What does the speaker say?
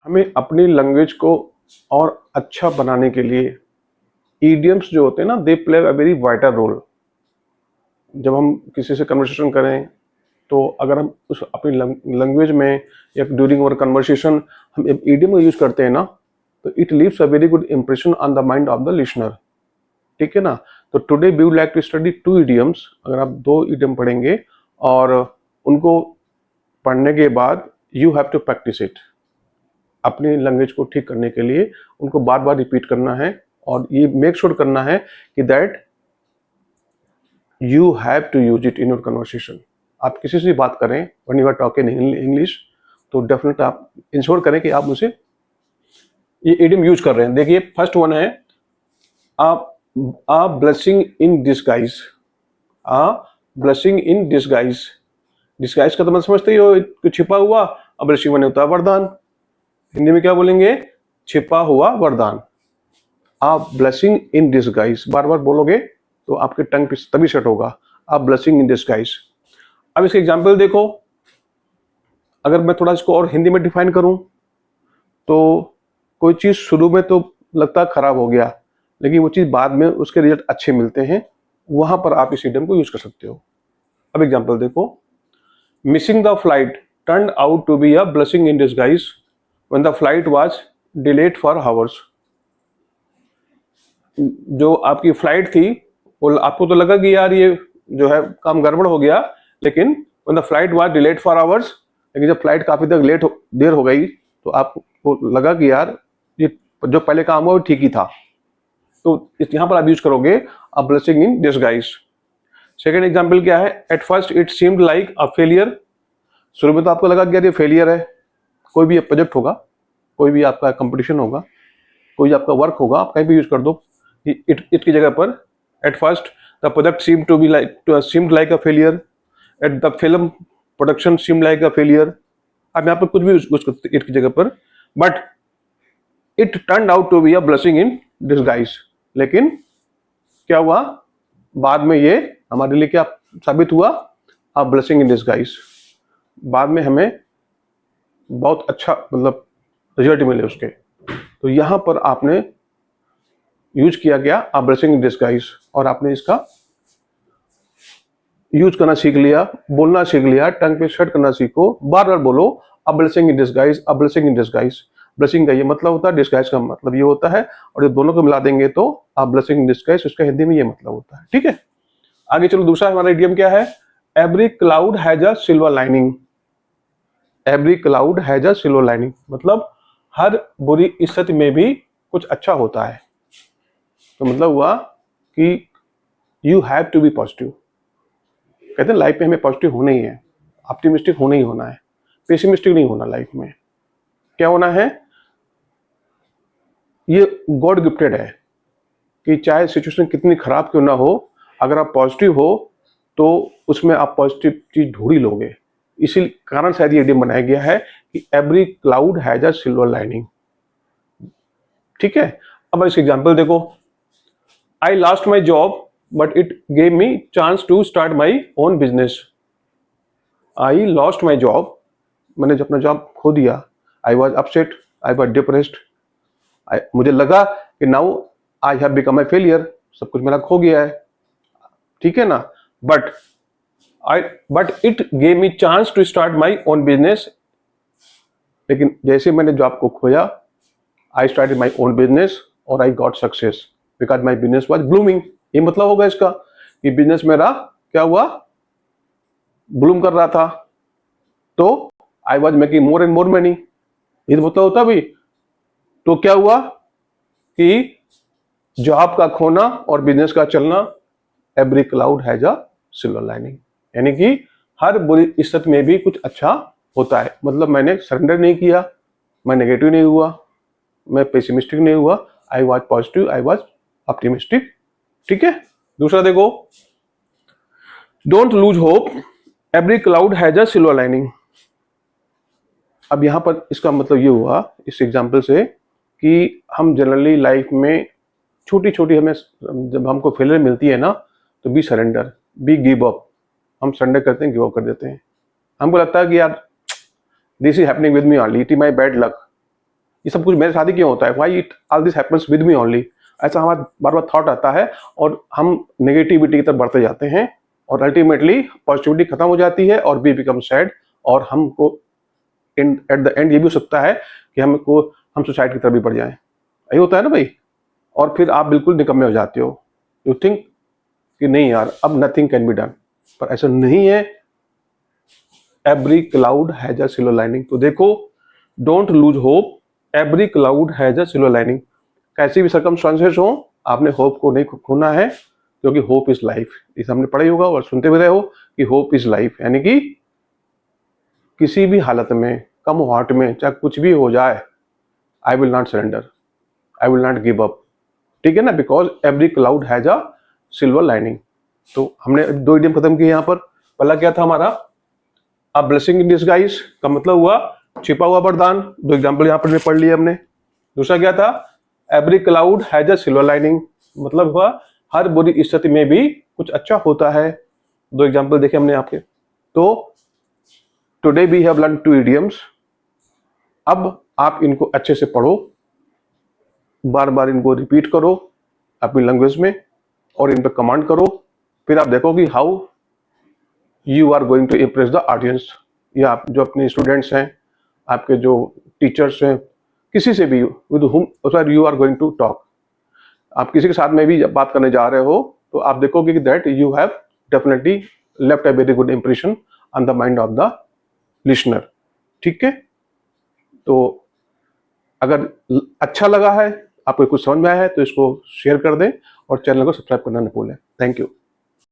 हमें अपनी लैंग्वेज को और अच्छा बनाने के लिए ईडियम्स जो होते हैं ना, they play a very vital role. जब हम किसी से कन्वर्सेशन करें तो अगर हम उस अपनी लैंग्वेज में या ड्यूरिंग अवर कन्वर्सेशन हम ईडियम को यूज करते हैं ना, तो it leaves a very good impression on the mind of the listener. ठीक है ना। तो today we would like to study 2 idioms। अगर आप 2 idiom पढ़ेंगे और उनको पढ़ने के बाद you have to practise it. अपनी लैंग्वेज को ठीक करने के लिए उनको बार बार रिपीट करना है और ये मेक श्योर करना है कि that you have to use it in your conversation. आप किसी से बात करें when you are talking in English, तो डेफिनेटली आप इंश्योर करें कि आप उसे ये इडियम यूज कर रहे हैं। देखिए फर्स्ट वन है a blessing in disguise. A blessing in disguise. Disguise का तो मतलब समझते ही हो, कुछ छिपा हुआ। अब ब्लेसिंग बने होता है वरदान। हिंदी में क्या बोलेंगे? छिपा हुआ वरदान। आ ब्लेसिंग इन डिस्गाइज बार बार बोलोगे तो आपके टंग पे तभी सेट होगा। आ ब्लेसिंग इन डिस्गाइज। अब इसके एग्जाम्पल देखो। अगर मैं थोड़ा इसको और हिंदी में डिफाइन करूं तो कोई चीज शुरू में तो लगता खराब हो गया, लेकिन वो चीज बाद में उसके रिजल्ट अच्छे मिलते हैं, वहां पर आप इस इडियम को यूज कर सकते हो। अब एग्जाम्पल देखो। Missing the flight turn out to be a blessing in disguise when the flight was delayed for hours. जो आपकी फ्लाइट थी वो आपको तो लगा कि यार ये जो है काम गड़बड़ हो गया, लेकिन when the flight was delayed for hours, लेकिन जब फ्लाइट काफी देर हो गई तो आपको लगा कि यार ये जो पहले काम हुआ वो ठीक ही था। तो यहां पर आप यूज करोगे अ blessing in disguise. Second example क्या है? At first it seemed like a failure. शुरू में तो आपको लगा कि यार ये फेलियर है। कोई भी प्रोजेक्ट होगा, कोई भी आपका कंपटीशन होगा, कोई आपका वर्क होगा, आप कहीं भी यूज कर दो इट की जगह पर। At first the project seemed like a failure. At the film production seemed like a failure. आप यहाँ पर कुछ भी यूज करते इट की जगह पर, but it turn out to be a blessing in disguise. लेकिन क्या हुआ बाद में? ये हमारे लिए क्या साबित हुआ? अ ब्लेसिंग इन डिस्गाइज। बाद में हमें बहुत अच्छा मतलब रिजल्ट मिले उसके। तो यहां पर आपने यूज किया गया अ ब्लेसिंग इन डिस्गाइज और आपने इसका यूज करना सीख लिया, बोलना सीख लिया, टंग पे सेट करना सीखो, बार बार बोलो अ blessing in disguise, a blessing in disguise. Blessing का ये मतलब होता है, डिस्गाइज का मतलब ये होता है, और ये दोनों को मिला देंगे तो अ ब्लेसिंग इन डिस्गाइज, उसका हिंदी में ये मतलब होता है। ठीक है, आगे चलो। दूसरा हमारा इडियम क्या है? Every cloud has a silver lining. Every cloud has a silver lining मतलब हर बुरी स्थिति में भी कुछ अच्छा होता है। तो मतलब हुआ कि you have to be positive. कहते हैं लाइफ में हमें पॉजिटिव होना ही है, ऑप्टिमिस्टिक होना ही होना है, पेसिमिस्टिक नहीं होना। लाइफ में क्या होना है? ये गॉड गिफ्टेड है कि चाहे सिचुएशन कितनी खराब क्यों ना हो, अगर आप पॉजिटिव हो तो उसमें आप पॉजिटिव चीज ढूंढ ही लोगे। इसी कारण शायद ये इडियम बनाया गया है कि every cloud has a silver lining. ठीक है, अब इस एग्जांपल देखो। I lost my job but it gave me chance to start my own business. I lost my job, मैंने जब अपना जॉब खो दिया। I was upset, I was depressed. मुझे लगा कि now I have become a failure, सब कुछ मेरा खो गया है। ठीक है ना। But it gave me chance to start my own business. लेकिन जैसे मैंने जॉब को खोया, I started my own business और I got success because my business was blooming. ये मतलब होगा इसका कि बिजनेस मेरा क्या हुआ? ब्लूम कर रहा था। तो I was making more and more money. ये तो मतलब होता भी। तो क्या हुआ कि जॉब का खोना और बिजनेस का चलना, every cloud has a silver lining, यानी कि हर बुरी स्थिति में भी कुछ अच्छा होता है। मतलब मैंने सरेंडर नहीं किया, मैं नेगेटिव नहीं हुआ, मैं पेसिमिस्टिक नहीं हुआ, I was positive, I was optimistic. ठीक है, दूसरा देखो। Don't lose hope, every cloud has a silver lining. अब यहां पर इसका मतलब ये हुआ इस एग्जाम्पल से कि हम जनरली लाइफ में छोटी छोटी हमें जब हमको फेलियर मिलती है ना, तो be surrender, be give up. हम सरेंडर करते हैं, गिव अप कर देते हैं। हमको लगता है कि यार this is happening with me only, it is my bad luck. ये सब कुछ मेरे साथ ही क्यों होता है, why it all this happens with me only, ऐसा हमारा बार बार थॉट आता है और हम नेगेटिविटी की तरफ बढ़ते जाते हैं और अल्टीमेटली पॉजिटिविटी खत्म हो जाती है और वी बिकम सैड और हमको एट द एंड ये भी हो सकता है कि हम सुसाइड की तरफ भी बढ़ जाएं। यही होता है ना भाई। और फिर आप बिल्कुल निकम्मे हो जाते हो, यू थिंक कि नहीं यार अब नथिंग कैन बी डन, पर ऐसा नहीं है। Every cloud has a silver lining. तो देखो, don't lose hope, every cloud has a silver lining. कैसी भी सर्कमस्टांसेस हो, आपने होप को नहीं खोना है, क्योंकि होप इज लाइफ। इस हमने पढ़ा ही होगा और सुनते भी रहे हो कि होप इज लाइफ, यानी कि किसी भी हालत में, कम हार्ट में, चाहे कुछ भी हो जाए, I will not surrender, I will not give up. ठीक है ना, because every cloud has a silver lining. तो हमने 2 इडियम खत्म किए यहाँ पर। पहला क्या था हमारा, अ ब्लेसिंग इन डिस्गाइज का मतलब हुआ छिपा हुआ वरदान, 2 एग्जाम्पल यहाँ पर पढ़ लिए हमने। दूसरा क्या था, every cloud has a silver lining, मतलब हुआ हर बुरी स्थिति में भी कुछ अच्छा होता है। 2 एग्जाम्पल देखे हमने आपके। तो today we have learn 2 idioms. अब आप इनको अच्छे से पढ़ो, बार बार इनको रिपीट करो अपनी लैंग्वेज में और इन पर कमांड करो। फिर आप देखो कि how you are going to impress the audience, या आप जो अपने स्टूडेंट्स हैं, आपके जो टीचर्स हैं, किसी से भी with whom you are going to talk, आप किसी के साथ में भी बात करने जा रहे हो तो आप देखोगे कि that you have definitely left a very good impression on the mind of the listener. ठीक है, तो अगर अच्छा लगा है, आपको कुछ समझ में आया है तो इसको शेयर कर दें और चैनल को सब्सक्राइब करना न भूलें। Thank you.